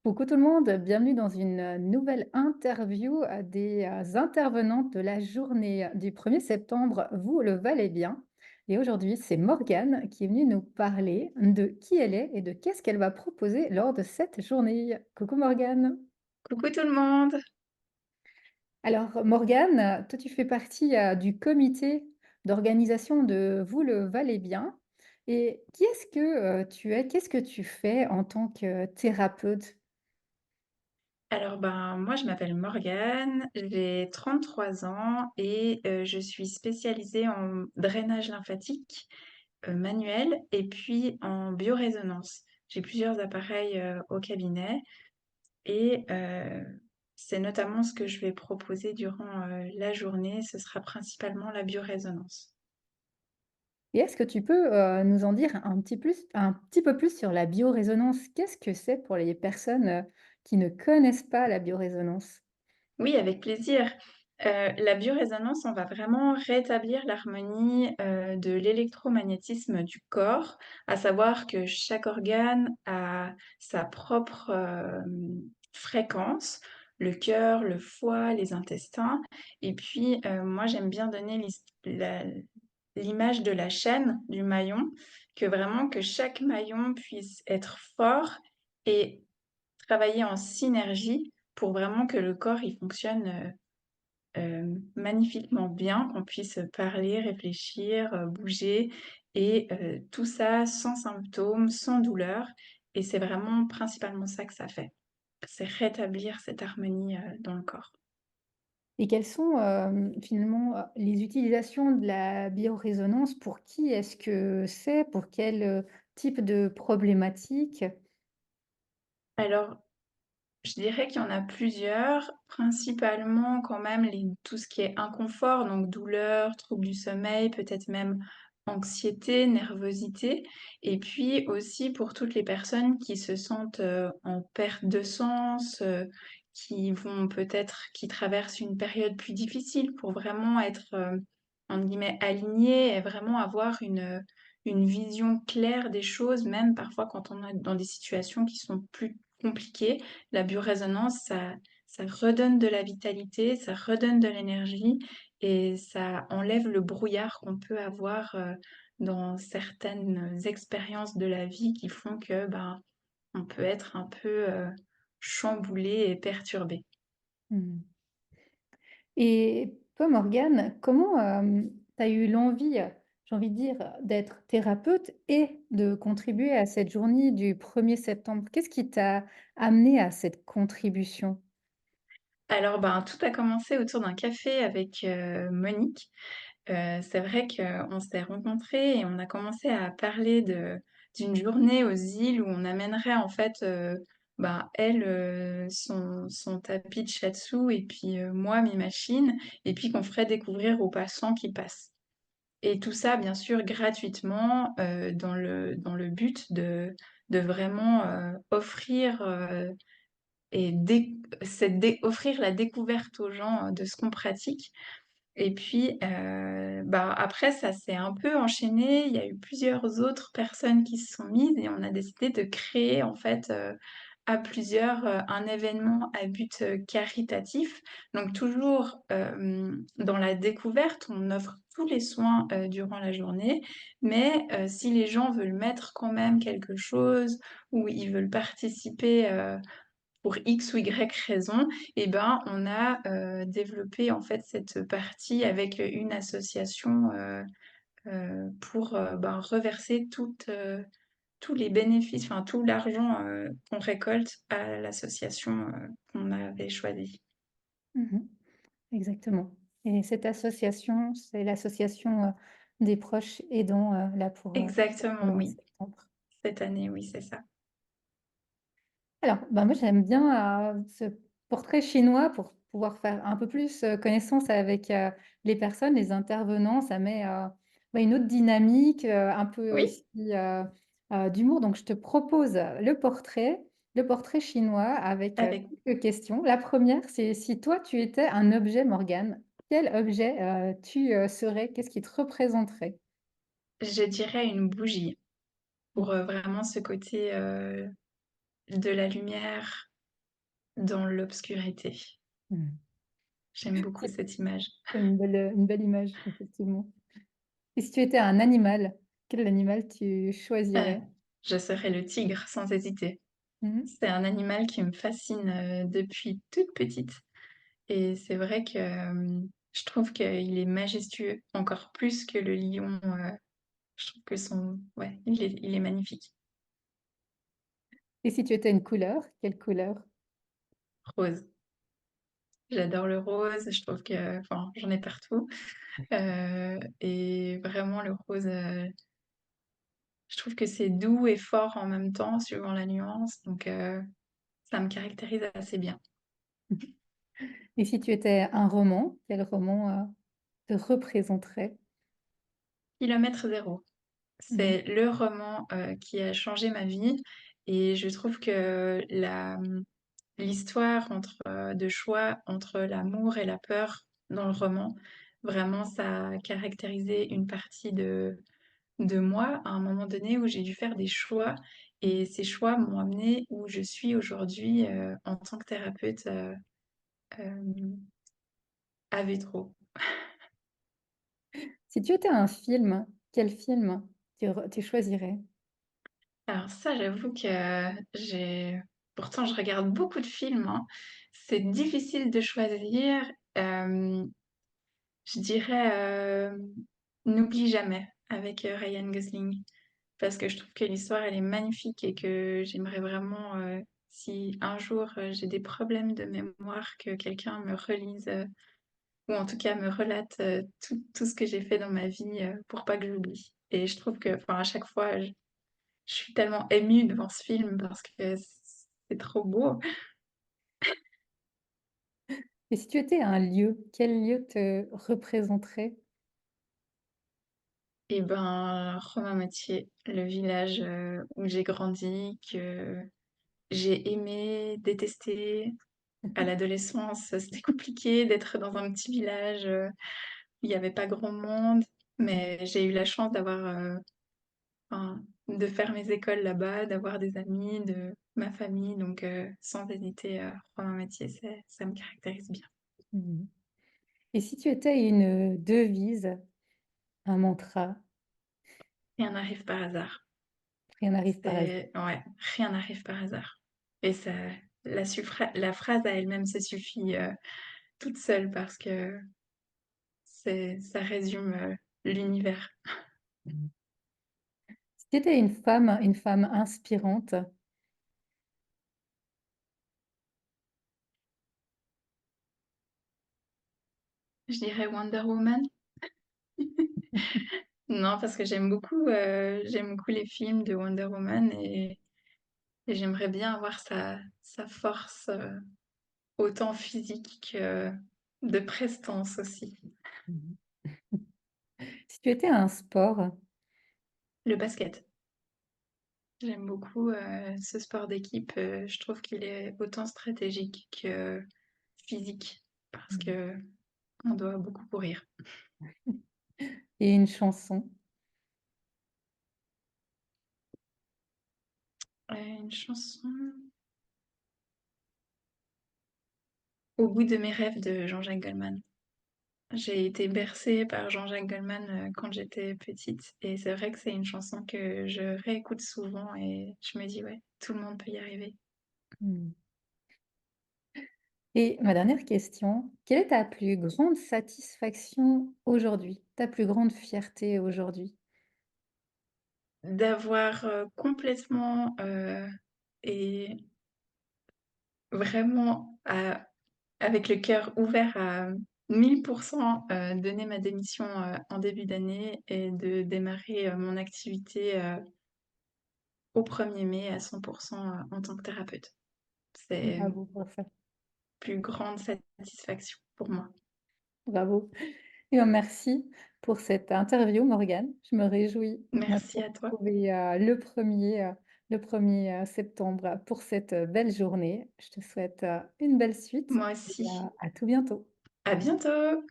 Coucou tout le monde, bienvenue dans une nouvelle interview des intervenantes de la journée du 1er septembre. Vous le valez bien. Et aujourd'hui, c'est Morgane qui est venue nous parler de qui elle est et de qu'est-ce qu'elle va proposer lors de cette journée. Coucou Morgane. Coucou tout le monde. Alors Morgane, toi tu fais partie du comité d'organisation de Vous le valez bien. Et qui est-ce que tu es? Qu'est-ce que tu fais en tant que thérapeute? Alors moi je m'appelle Morgane, j'ai 33 ans et je suis spécialisée en drainage lymphatique, manuel et puis en biorésonance. J'ai plusieurs appareils, au cabinet et c'est notamment ce que je vais proposer durant, la journée, ce sera principalement la biorésonance. Et est-ce que tu peux, nous en dire un petit peu plus sur la biorésonance? Qu'est-ce que c'est pour les personnes, qui ne connaissent pas la biorésonance? Oui, avec plaisir. La biorésonance, on va vraiment rétablir l'harmonie, de l'électromagnétisme du corps, à savoir que chaque organe a sa propre, fréquence, le cœur, le foie, les intestins et puis, moi j'aime bien donner l'image de la chaîne, du maillon, que chaque maillon puisse être fort et travailler en synergie pour vraiment que le corps il fonctionne, magnifiquement bien, qu'on puisse parler, réfléchir, bouger et tout ça sans symptômes, sans douleur et c'est vraiment principalement ça que ça fait. C'est rétablir cette harmonie, dans le corps. Et quelles sont, finalement, les utilisations de la biorésonance? Pour qui est-ce que c'est? Pour quel, type de problématique? Alors, je dirais qu'il y en a plusieurs, principalement quand même tout ce qui est inconfort, donc douleur, troubles du sommeil, peut-être même anxiété, nervosité et puis aussi pour toutes les personnes qui se sentent, en perte de sens, qui traversent une période plus difficile pour vraiment être, entre guillemets «alignées» et vraiment avoir une vision claire des choses, même parfois quand on est dans des situations qui sont plus compliquées. La biorésonance, ça redonne de la vitalité, ça redonne de l'énergie et ça enlève le brouillard qu'on peut avoir, dans certaines expériences de la vie qui font que, ben, on peut être un peu, chamboulé et perturbé. Mmh. Et toi, Morgane, comment, tu as eu l'envie, j'ai envie de dire, d'être thérapeute et de contribuer à cette journée du 1er septembre? Qu'est-ce qui t'a amené à cette contribution? Alors, ben, tout a commencé autour d'un café avec, Monique. C'est vrai qu'on s'est rencontrés et on a commencé à parler d'une journée aux îles où on amènerait en fait, ben, elle, son tapis de shiatsu et puis, moi mes machines et puis qu'on ferait découvrir aux passants qui passent. Et tout ça bien sûr gratuitement, dans le but de vraiment, offrir, et offrir la découverte aux gens, de ce qu'on pratique et puis, bah, après ça s'est un peu enchaîné. Il y a eu plusieurs autres personnes qui se sont mises et on a décidé de créer en fait, à plusieurs, un événement à but, caritatif. Donc toujours, dans la découverte, on offre tous les soins, durant la journée, mais si les gens veulent mettre quand même quelque chose ou ils veulent participer, pour X ou Y raison et ben, on a, développé en fait cette partie avec, une association, pour, ben, reverser tous les bénéfices, enfin tout l'argent, qu'on récolte à l'association, qu'on avait choisie. Mmh. Exactement. Et cette association, c'est l'association, des proches aidants, là pour le Exactement, mois de oui. septembre. Cette année, oui, c'est ça. Alors, bah, moi j'aime bien, ce portrait chinois pour pouvoir faire un peu plus, connaissance avec, les personnes, les intervenants. Ça met, bah, une autre dynamique, un peu Oui, aussi, d'humour. Donc je te propose le portrait chinois avec, avec quelques questions. La première, c'est si toi tu étais un objet, Morgane, quel objet, tu, serais? Qu'est-ce qui te représenterait? je dirais une bougie Mmh. pour, vraiment ce côté, de la lumière dans l'obscurité. Mmh. J'aime beaucoup C'est cette image. une belle image, effectivement. Et si tu étais un animal, quel animal tu Heu, choisirais? je serais le tigre sans hésiter. Mmh mh. C'est un animal qui me fascine, depuis toute petite et c'est vrai que, je trouve qu'il est majestueux, encore plus que le lion, je trouve que son ouais, il est magnifique. Et si tu étais une couleur, quelle couleur? Rose. J'adore le rose, je trouve que enfin, j'en ai partout, et vraiment le rose, je trouve que c'est doux et fort en même temps, suivant la nuance, donc ça me caractérise assez bien. Et si tu étais un roman, quel roman, te représenterait? Kilomètre zéro, Mmh mh. c'est le roman, qui a changé ma vie et je trouve que l'histoire de choix entre l'amour et la peur dans le roman, vraiment ça a caractérisé une partie de moi à un moment donné où j'ai dû faire des choix et ces choix m'ont amenée où je suis aujourd'hui, en tant que thérapeute, hem, à Vétro. Si tu étais un film, quel film tu choisirais? Alors ça, j'avoue que j'ai pourtant je regarde beaucoup de films, hein. C'est difficile de choisir. Je dirais, N'oublie jamais avec, Ryan Gosling. Parce que je trouve que l'histoire, elle est magnifique et que j'aimerais vraiment, si un jour, j'ai des problèmes de mémoire, que quelqu'un me relise, ou en tout cas me relate, tout ce que j'ai fait dans ma vie, pour pas que j'oublie. Et je trouve que enfin, à chaque fois, je suis tellement émue devant ce film parce que c'est trop beau. Et si tu étais un lieu, quel lieu te représenterait? Et ben, Romainmatier, le village, où j'ai grandi, que j'ai aimé, détesté. À l'adolescence, c'était compliqué d'être dans un petit village, où il y avait pas grand monde, mais j'ai eu la chance d'avoir, enfin, de faire mes écoles là-bas, d'avoir des amis, de ma famille, donc sans hésiter, Romainmatier, ça me caractérise bien. Mmh mh. Et si tu étais une, devise, un mantra, Rien n'arrive par hasard. rien n'arrive par hasard. C'est ouais, rien n'arrive par hasard et ça la phrase à elle-même se suffit, toute seule parce que ça résume, l'univers. Mmh. Si tu étais une femme inspirante, Je dirais Wonder Woman. Non, parce que j'aime beaucoup les films de Wonder Woman et j'aimerais bien avoir sa force, autant physique que de prestance aussi. mmh si tu étais un sport, Le basket. J'aime beaucoup, ce sport d'équipe, je trouve qu'il est autant stratégique que physique parce mmh qu'on doit beaucoup courir. et une chanson, Une chanson «Au bout de mes rêves» de Jean-Jacques Goldman. J'ai été bercée par Jean-Jacques Goldman, quand j'étais petite et c'est vrai que c'est une chanson que je réécoute souvent et je me dis: «Ouais, tout le monde peut y arriver». mmh et ma dernière question, quelle est ta plus grande satisfaction aujourd'hui? Ta plus grande fierté aujourd'hui? D'avoir, complètement, et vraiment avec le cœur ouvert à 1000 donné ma démission, en début d'année et de démarrer, mon activité, au 1er mai à 100 en tant que thérapeute. C'est Bravo pour ça, plus grande satisfaction pour moi. bravo. Et ben, merci pour cette interview Morgane. Je me réjouis qu'on a pu Merci à toi. retrouver, le 1er septembre pour cette, belle journée. Je te souhaite, une belle suite Moi et aussi. à tout bientôt. À bientôt!